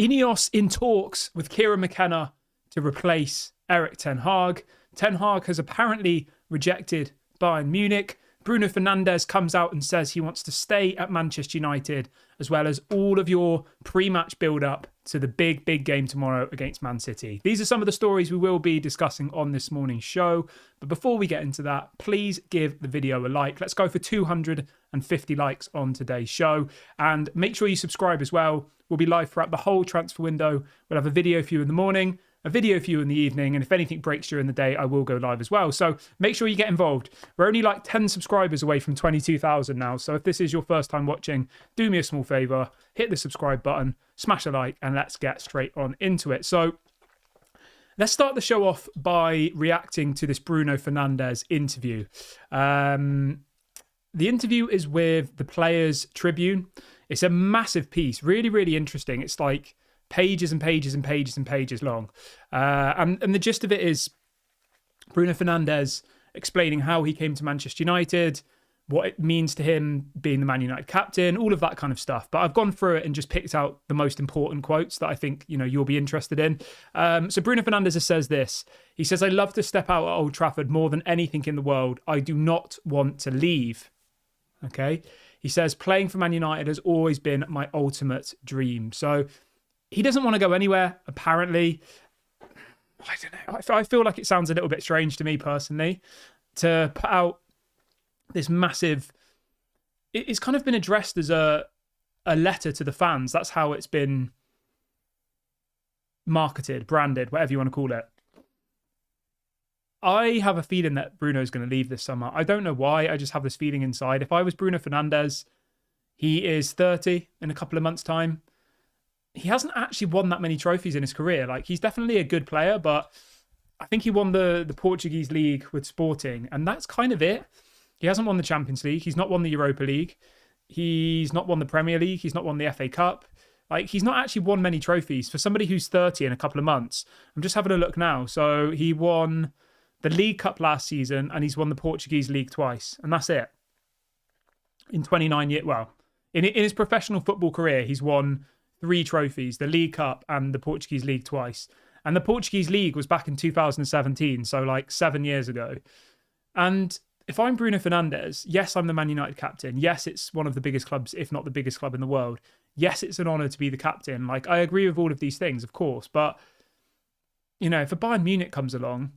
INEOS in talks with Kieran McKenna to replace Erik Ten Hag. Ten Hag has apparently rejected Bayern Munich. Bruno Fernandes comes out and says he wants to stay at Manchester United, as well as all of your pre-match build-up to the big game tomorrow against Man City. These are some of the stories we will be discussing on this morning's show. But before we get into that, please give the video a like. Let's go for 250 likes on today's show. And make sure you subscribe as well. We'll be live throughout the whole transfer window. We'll have a video for you in the morning, a video for you in the evening, and if anything breaks during the day, I will go live as well. So make sure you get involved. We're only like 10 subscribers away from 22,000 now. So if this is your first time watching, do me a small favor, hit the subscribe button, smash a like, and let's get straight on into it. So let's start the show off by reacting to this Bruno Fernandes interview. The interview is with the Players Tribune. It's a massive piece, really interesting. It's like pages and pages and pages and pages long. And the gist of it is Bruno Fernandes explaining how he came to Manchester United, what it means to him being the Man United captain, all of that kind of stuff. But I've gone through it and just picked out the most important quotes that I think, you'll be interested in. So Bruno Fernandes says this. He says, "I love to step out at Old Trafford more than anything in the world. I do not want to leave." Okay. He says, "Playing for Man United has always been my ultimate dream." So he doesn't want to go anywhere, apparently. I don't know. I feel like it sounds a little bit strange to me personally to put out this massive... It's kind of been addressed as a letter to the fans. That's how it's been marketed, branded, whatever you want to call it. I have a feeling that Bruno's going to leave this summer. I don't know why. I just have this feeling inside. If I was Bruno Fernandes, he is 30 in a couple of months' time. He hasn't actually won that many trophies in his career. Like, he's definitely a good player, but I think he won the Portuguese league with Sporting, and that's kind of it. He hasn't won the Champions League. He's not won the Europa League. He's not won the Premier League. He's not won the FA Cup. Like, he's not actually won many trophies. For somebody who's 30 in a couple of months, I'm just having a look now. So he won the League Cup last season, and he's won the Portuguese League twice, and that's it. In 29 years, well, in his professional football career, he's won 3 trophies, the League Cup and the Portuguese League twice. And the Portuguese League was back in 2017, so like 7 years ago. And if I'm Bruno Fernandes, yes, I'm the Man United captain. Yes, it's one of the biggest clubs, if not the biggest club in the world. Yes, it's an honour to be the captain. Like, I agree with all of these things, of course. But, if a Bayern Munich comes along,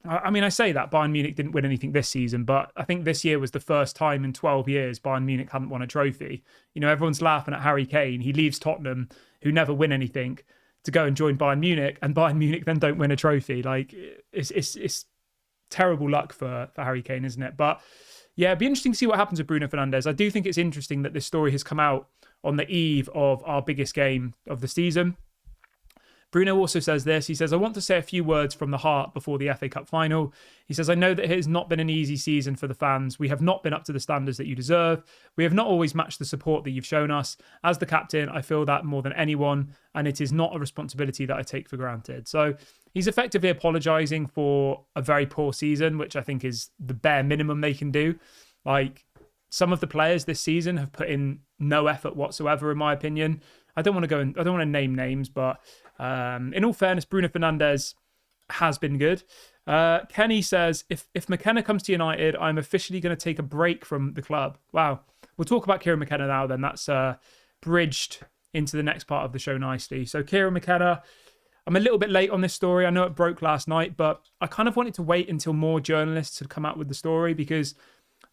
I mean, I say that Bayern Munich didn't win anything this season, but I think this year was the first time in 12 years Bayern Munich hadn't won a trophy. Everyone's laughing at Harry Kane. He leaves Tottenham, who never win anything, to go and join Bayern Munich, and Bayern Munich then don't win a trophy. Like, it's terrible luck for Harry Kane, isn't it? But yeah, it'd be interesting to see what happens with Bruno Fernandes. I do think it's interesting that this story has come out on the eve of our biggest game of the season. Bruno also says this. He says, "I want to say a few words from the heart before the FA Cup final." He says, "I know that it has not been an easy season for the fans. We have not been up to the standards that you deserve. We have not always matched the support that you've shown us. As the captain, I feel that more than anyone, and it is not a responsibility that I take for granted." So he's effectively apologising for a very poor season, which I think is the bare minimum they can do. Like, some of the players this season have put in no effort whatsoever, in my opinion. I don't want to name names, but in all fairness, Bruno Fernandes has been good. Kenny says, if McKenna comes to United, I'm officially going to take a break from the club. Wow. We'll talk about Kieran McKenna now then. That's bridged into the next part of the show nicely. So Kieran McKenna, I'm a little bit late on this story. I know it broke last night, but I kind of wanted to wait until more journalists had come out with the story, because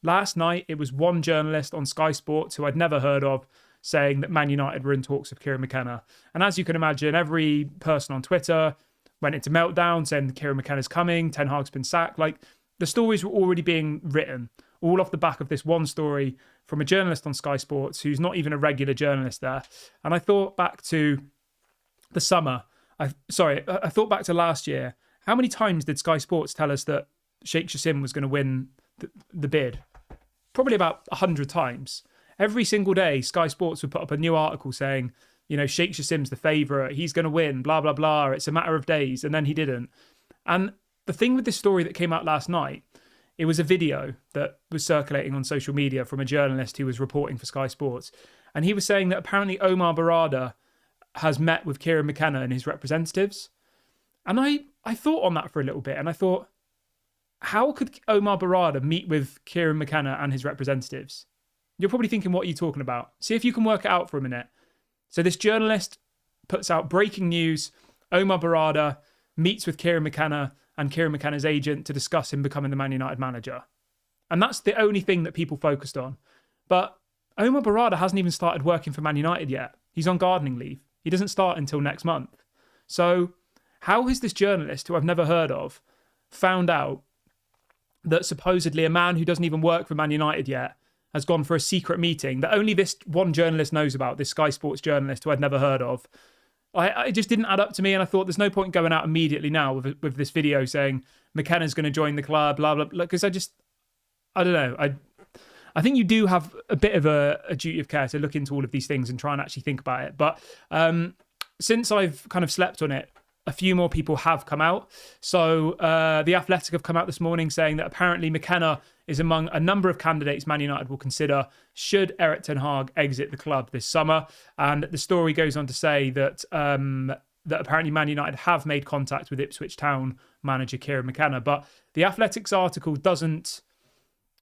last night it was one journalist on Sky Sports who I'd never heard of saying that Man United were in talks with Kieran McKenna. And as you can imagine, every person on Twitter went into meltdown saying that Kieran McKenna's coming, Ten Hag's been sacked. Like, the stories were already being written, all off the back of this one story from a journalist on Sky Sports who's not even a regular journalist there. And I thought back to the summer. I thought back to last year. How many times did Sky Sports tell us that Sheikh Jassim was going to win the bid? Probably about 100 times. Every single day, Sky Sports would put up a new article saying, Sheikh Jassim's the favourite, he's going to win, blah, blah, blah, it's a matter of days, and then he didn't. And the thing with this story that came out last night, it was a video that was circulating on social media from a journalist who was reporting for Sky Sports. And he was saying that apparently Omar Barada has met with Kieran McKenna and his representatives. And I thought on that for a little bit, and I thought, how could Omar Barada meet with Kieran McKenna and his representatives? You're probably thinking, what are you talking about? See if you can work it out for a minute. So this journalist puts out breaking news. Omar Barada meets with Kieran McKenna and Kieran McKenna's agent to discuss him becoming the Man United manager. And that's the only thing that people focused on. But Omar Barada hasn't even started working for Man United yet. He's on gardening leave. He doesn't start until next month. So how has this journalist, who I've never heard of, found out that supposedly a man who doesn't even work for Man United yet has gone for a secret meeting that only this one journalist knows about, this Sky Sports journalist who I'd never heard of? It just didn't add up to me, and I thought there's no point going out immediately now with this video saying McKenna's going to join the club, blah, blah, blah, because I don't know. I think you do have a bit of a duty of care to look into all of these things and try and actually think about it. But since I've kind of slept on it, a few more people have come out. So The Athletic have come out this morning saying that apparently McKenna is among a number of candidates Man United will consider should Erik ten Hag exit the club this summer. And the story goes on to say that that apparently Man United have made contact with Ipswich Town manager Kieran McKenna. But The Athletic's article doesn't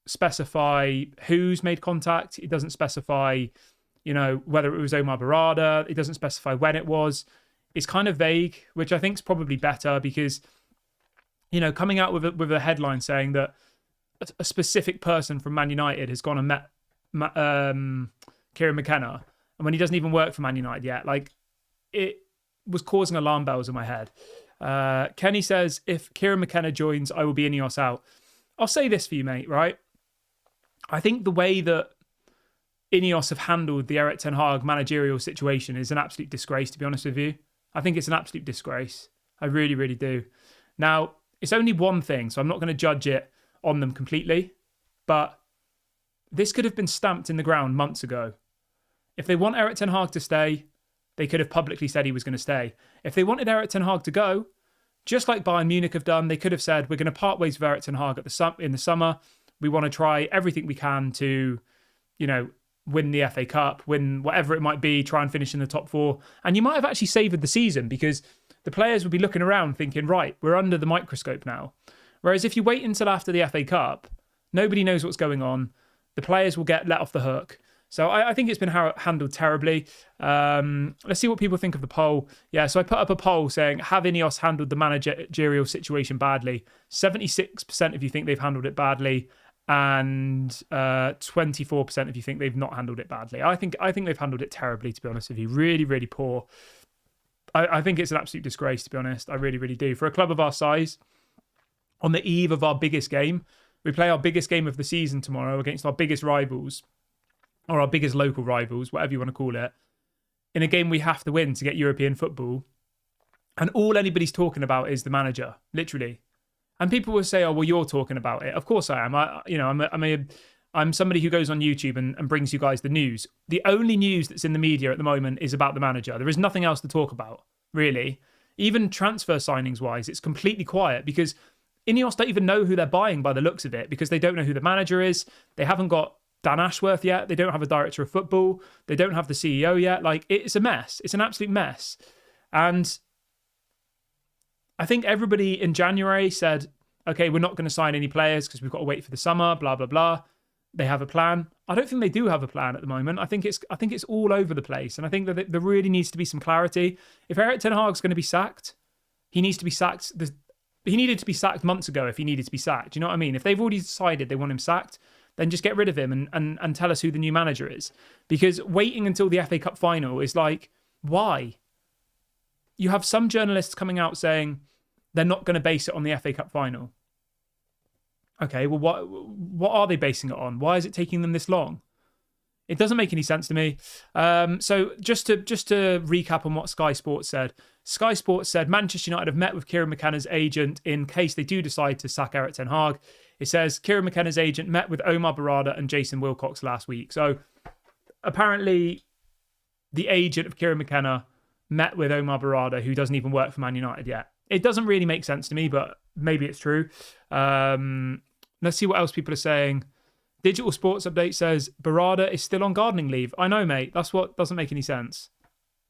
specify who's made contact. It doesn't specify, whether it was Omar Barada. It doesn't specify when it was. It's kind of vague, which I think is probably better because, coming out with a headline saying that a specific person from Man United has gone and met Kieran McKenna, and when he doesn't even work for Man United yet, it was causing alarm bells in my head. Kenny says, if Kieran McKenna joins, I will be INEOS out. I'll say this for you, mate, right? I think the way that INEOS have handled the Erik ten Hag managerial situation is an absolute disgrace, to be honest with you. I think it's an absolute disgrace. I really, really do. Now, it's only one thing, so I'm not going to judge it on them completely, but this could have been stamped in the ground months ago. If they want Erik ten Hag to stay, they could have publicly said he was going to stay. If they wanted Erik ten Hag to go, just like Bayern Munich have done, they could have said, we're going to part ways with Erik ten Hag in the summer. We want to try everything we can to, win the FA Cup, win whatever it might be, try and finish in the top four. And you might have actually savoured the season because the players would be looking around thinking, right, we're under the microscope now. Whereas if you wait until after the FA Cup, nobody knows what's going on. The players will get let off the hook. So I think it's been handled terribly. Let's see what people think of the poll. Yeah, so I put up a poll saying, have INEOS handled the managerial situation badly? 76% of you think they've handled it badly, and 24% of you think they've not handled it badly. I think they've handled it terribly, to be honest with you. Really, really poor. I think it's an absolute disgrace, to be honest. I really, really do. For a club of our size, on the eve of our biggest game, we play our biggest game of the season tomorrow against our biggest rivals, or our biggest local rivals, whatever you want to call it, in a game we have to win to get European football. And all anybody's talking about is the manager, literally. And people will say, oh, well, you're talking about it. Of course I am. I'm somebody who goes on YouTube and brings you guys the news. The only news that's in the media at the moment is about the manager. There is nothing else to talk about, really. Even transfer signings wise, it's completely quiet because INEOS don't even know who they're buying by the looks of it because they don't know who the manager is. They haven't got Dan Ashworth yet. They don't have a director of football. They don't have the CEO yet. It's a mess. It's an absolute mess. And I think everybody in January said, okay, we're not going to sign any players because we've got to wait for the summer, blah, blah, blah. They have a plan. I don't think they do have a plan at the moment. I think it's all over the place. And I think that there really needs to be some clarity. If Erik ten Hag's going to be sacked, he needs to be sacked. He needed to be sacked months ago if he needed to be sacked. Do you know what I mean? If they've already decided they want him sacked, then just get rid of him and tell us who the new manager is. Because waiting until the FA Cup final is why? You have some journalists coming out saying they're not going to base it on the FA Cup final. Okay, well, what are they basing it on? Why is it taking them this long? It doesn't make any sense to me. So just to recap on what Sky Sports said. Sky Sports said Manchester United have met with Kieran McKenna's agent in case they do decide to sack Erik ten Hag. It says Kieran McKenna's agent met with Omar Barada and Jason Wilcox last week. So apparently the agent of Kieran McKenna met with Omar Barada, who doesn't even work for Man United yet. It doesn't really make sense to me, but maybe it's true. Let's see what else people are saying. Digital Sports Update says Barada is still on gardening leave. I know, mate. That's what doesn't make any sense.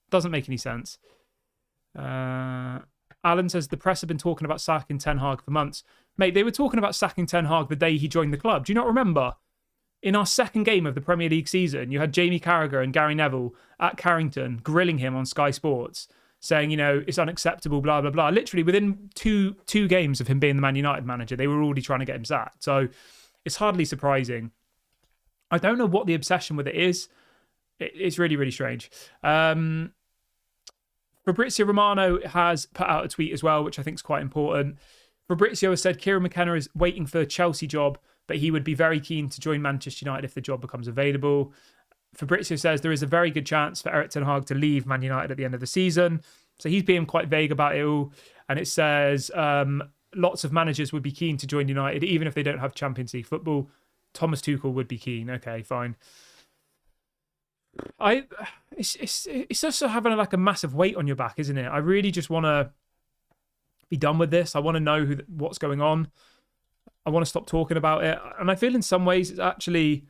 Doesn't make any sense. Alan says the press have been talking about sacking Ten Hag for months. Mate, they were talking about sacking Ten Hag the day he joined the club. Do you not remember? In our second game of the Premier League season, you had Jamie Carragher and Gary Neville at Carrington grilling him on Sky Sports, saying, it's unacceptable, blah, blah, blah. Literally within two games of him being the Man United manager, they were already trying to get him sacked. So it's hardly surprising. I don't know what the obsession with it is. It's really, really strange. Fabrizio Romano has put out a tweet as well, which I think is quite important. Fabrizio has said Kieran McKenna is waiting for a Chelsea job, but he would be very keen to join Manchester United if the job becomes available. Fabrizio says there is a very good chance for Erik ten Hag to leave Man United at the end of the season. So he's being quite vague about it all. And it says lots of managers would be keen to join United, even if they don't have Champions League football. Thomas Tuchel would be keen. Okay, fine. It's just having like a massive weight on your back, isn't it? I really just want to be done with this. I want to know what's going on. I want to stop talking about it. And I feel in some ways it's actually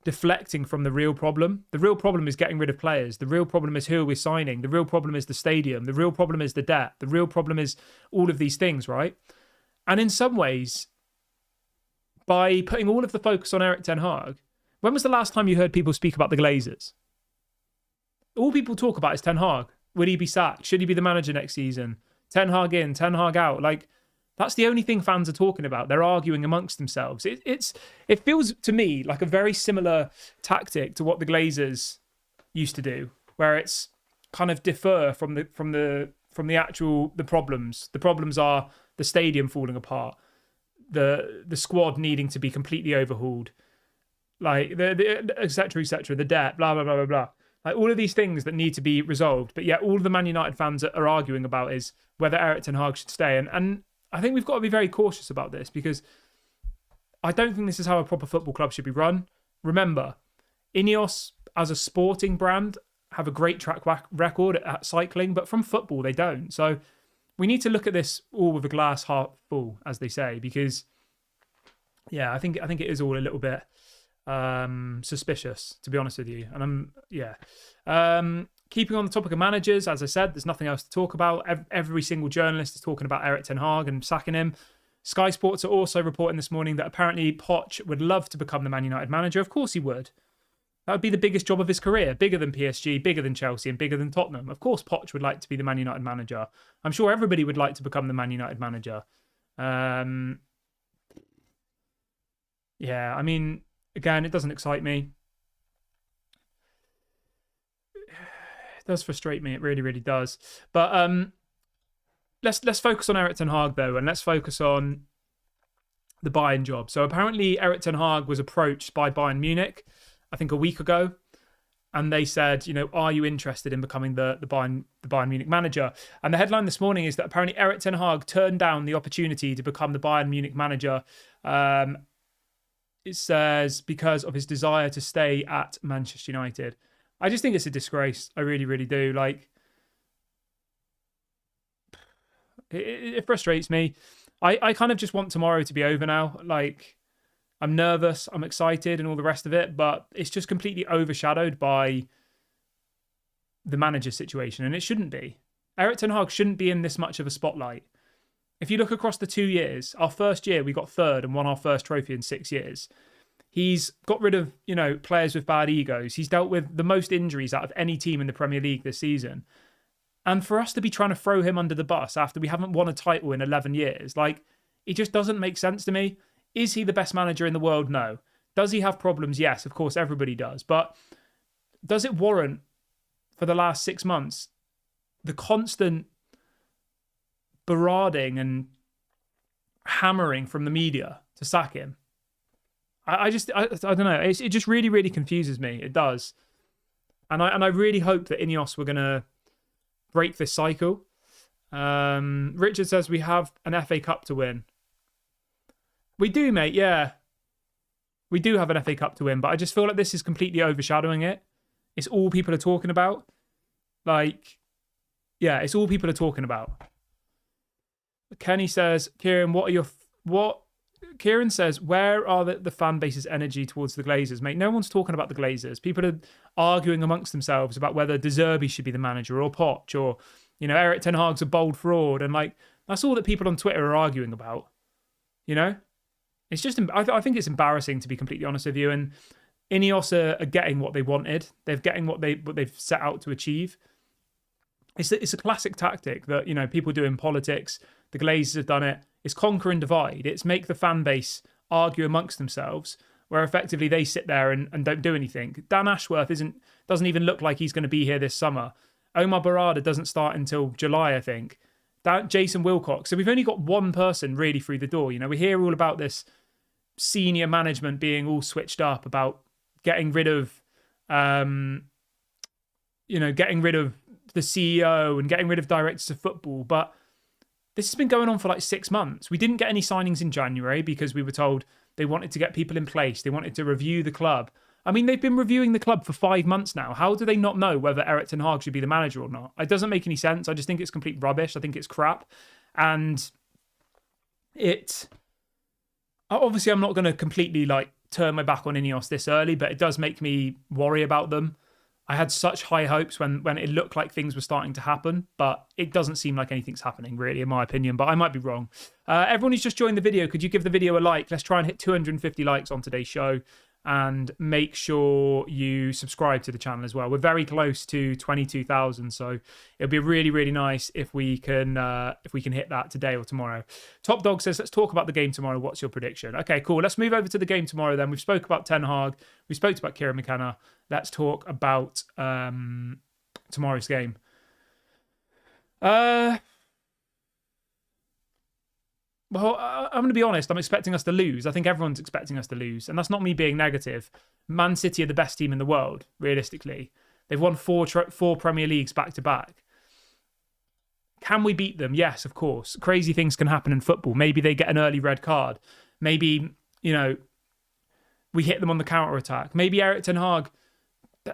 deflecting from the real problem. The real problem is getting rid of players. The real problem is who we're signing. The real problem is the stadium. The real problem is the debt. The real problem is all of these things, right? And in some ways, by putting all of the focus on Erik ten Hag, when was the last time you heard people speak about the Glazers? All people talk about is Ten Hag. Would he be sacked? Should he be the manager next season? Ten Hag in, Ten Hag out. Like, that's the only thing fans are talking about. They're arguing amongst themselves. It feels to me like a very similar tactic to what the Glazers used to do, where it's kind of defer from the actual problems. The problems are the stadium falling apart, the squad needing to be completely overhauled, like the et cetera, the debt, blah blah blah blah blah. Like all of these things that need to be resolved, but yet all of the Man United fans are arguing about is whether Erik ten Hag should stay. And I think we've got to be very cautious about this, because I don't think this is how a proper football club should be run. Remember, INEOS as a sporting brand have a great track record at cycling, but from football they don't. So we need to look at this all with a glass half full, as they say, because I think it is all a little bit suspicious, to be honest with you. And keeping on the topic of managers, as I said, there's nothing else to talk about. Every single journalist is talking about Erik ten Hag and sacking him. Sky Sports are also reporting this morning that apparently Poch would love to become the Man United manager. Of course he would. That would be the biggest job of his career, bigger than PSG, bigger than Chelsea, and bigger than Tottenham. Of course Poch would like to be the Man United manager. I'm sure everybody would like to become the Man United manager. I mean, again, it doesn't excite me. It does frustrate me. It really, really does. But let's focus on Erik ten Hag, though, and let's focus on the Bayern job. So apparently Erik ten Hag was approached by Bayern Munich, I think a week ago, and they said, are you interested in becoming the Bayern Munich manager? And the headline this morning is that apparently Erik ten Hag turned down the opportunity to become the Bayern Munich manager. It says because of his desire to stay at Manchester United. I just think it's a disgrace. I really, really do. Like, it frustrates me. I kind of just want tomorrow to be over now. Like, I'm nervous, I'm excited and all the rest of it, but it's just completely overshadowed by the manager situation, and it shouldn't be. Erik ten Hag shouldn't be in this much of a spotlight. If you look across the 2 years, our first year we got third and won our first trophy in 6 years. He's got rid of, players with bad egos. He's dealt with the most injuries out of any team in the Premier League this season. And for us to be trying to throw him under the bus after we haven't won a title in 11 years, like, it just doesn't make sense to me. Is he the best manager in the world? No. Does he have problems? Yes, of course, everybody does. But does it warrant, for the last 6 months, the constant berating and hammering from the media to sack him? I don't know. It just really, really confuses me. It does. And I really hope that INEOS were going to break this cycle. Richard says we have an FA Cup to win. We do, mate, yeah. We do have an FA Cup to win, but I just feel like this is completely overshadowing it. It's all people are talking about. Like, yeah, it's all people are talking about. Kenny says, Kieran, what Kieran says, where are the fan base's energy towards the Glazers? Mate, no one's talking about the Glazers. People are arguing amongst themselves about whether De Zerbi should be the manager or Poch or, you know, Eric Ten Hag's a bold fraud. And like, that's all that people on Twitter are arguing about, you know? It's just, I think it's embarrassing, to be completely honest with you. And INEOS are getting what they wanted. They're getting what they've set out to achieve. It's a classic tactic that, you know, people do in politics. The Glazers have done it. It's conquer and divide. It's make the fan base argue amongst themselves, where effectively they sit there and don't do anything. Dan Ashworth doesn't even look like he's going to be here this summer. Omar Barada doesn't start until July, I think. Jason Wilcox. So we've only got one person really through the door. You know, we hear all about this senior management being all switched up about getting rid of, getting rid of the CEO and getting rid of directors of football. But this has been going on for like 6 months. We didn't get any signings in January because we were told they wanted to get people in place. They wanted to review the club. I mean, they've been reviewing the club for 5 months now. How do they not know whether Eric Ten Hag should be the manager or not? It doesn't make any sense. I just think it's complete rubbish. I think it's crap. And obviously I'm not going to completely like turn my back on INEOS this early, but it does make me worry about them. I had such high hopes when it looked like things were starting to happen, but it doesn't seem like anything's happening, really, in my opinion, but I might be wrong. Everyone who's just joined the video, could you give the video a like? Let's try and hit 250 likes on today's show, and make sure you subscribe to the channel as well. We're very close to 22,000, so it'll be really, really nice if we can hit that today or tomorrow. Top Dog says, let's talk about the game tomorrow. What's your prediction? Okay, cool. Let's move over to the game tomorrow then. We've spoke about Ten Hag. We spoke about Kieran McKenna. Let's talk about tomorrow's game. Well, I'm going to be honest. I'm expecting us to lose. I think everyone's expecting us to lose. And that's not me being negative. Man City are the best team in the world, realistically. They've won four Premier Leagues back-to-back. Can we beat them? Yes, of course. Crazy things can happen in football. Maybe they get an early red card. Maybe, you know, we hit them on the counter-attack. Maybe Eric Ten Hag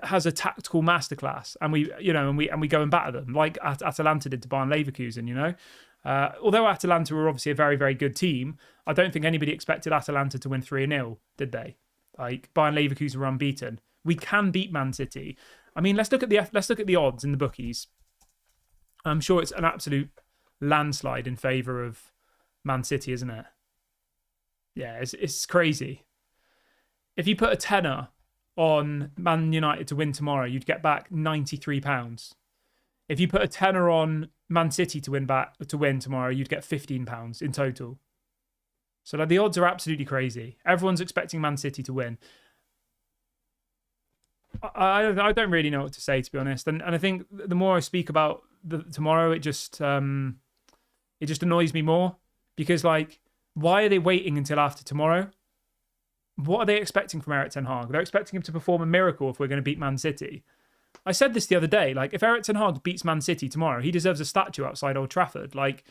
has a tactical masterclass and we go and batter them like Atalanta did to Bayern Leverkusen, you know? Although Atalanta were obviously a very, very good team, I don't think anybody expected Atalanta to win 3-0, did they? Like, Bayern Leverkusen were unbeaten. We can beat Man City. I mean, let's look at the odds in the bookies. I'm sure it's an absolute landslide in favour of Man City, isn't it? Yeah, it's crazy. If you put a tenner on Man United to win tomorrow, you'd get back £93. If you put a tenner on Man City to win tomorrow, you'd get £15 in total. So like, the odds are absolutely crazy. Everyone's expecting Man City to win. I don't really know what to say, to be honest. And I think the more I speak about tomorrow, it just annoys me more, because like, why are they waiting until after tomorrow? What are they expecting from Eric Ten Hag? They're expecting him to perform a miracle if we're going to beat Man City. I said this the other day. Like, if Eric Ten Hag beats Man City tomorrow, he deserves a statue outside Old Trafford. Like,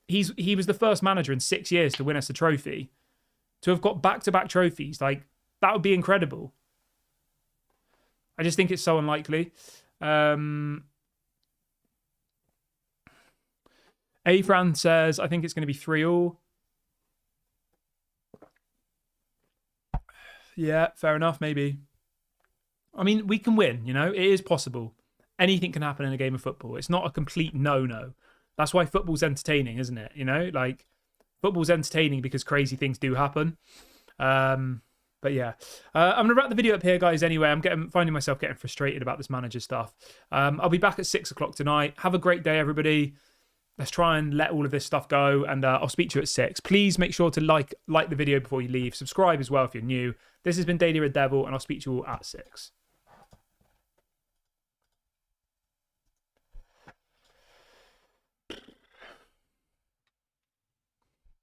he was the first manager in 6 years to win us a trophy. To have got back-to-back trophies, like, that would be incredible. I just think it's so unlikely. Afran says, I think it's going to be 3-3. Yeah, fair enough, maybe. I mean, we can win, you know? It is possible. Anything can happen in a game of football. It's not a complete no-no. That's why football's entertaining, isn't it? You know? Like, football's entertaining because crazy things do happen. But yeah. I'm going to wrap the video up here, guys, anyway. I'm finding myself getting frustrated about this manager stuff. I'll be back at 6 o'clock tonight. Have a great day, everybody. Let's try and let all of this stuff go, and I'll speak to you at 6. Please make sure to like the video before you leave. Subscribe as well if you're new. This has been Daily Red Devil, and I'll speak to you all at 6.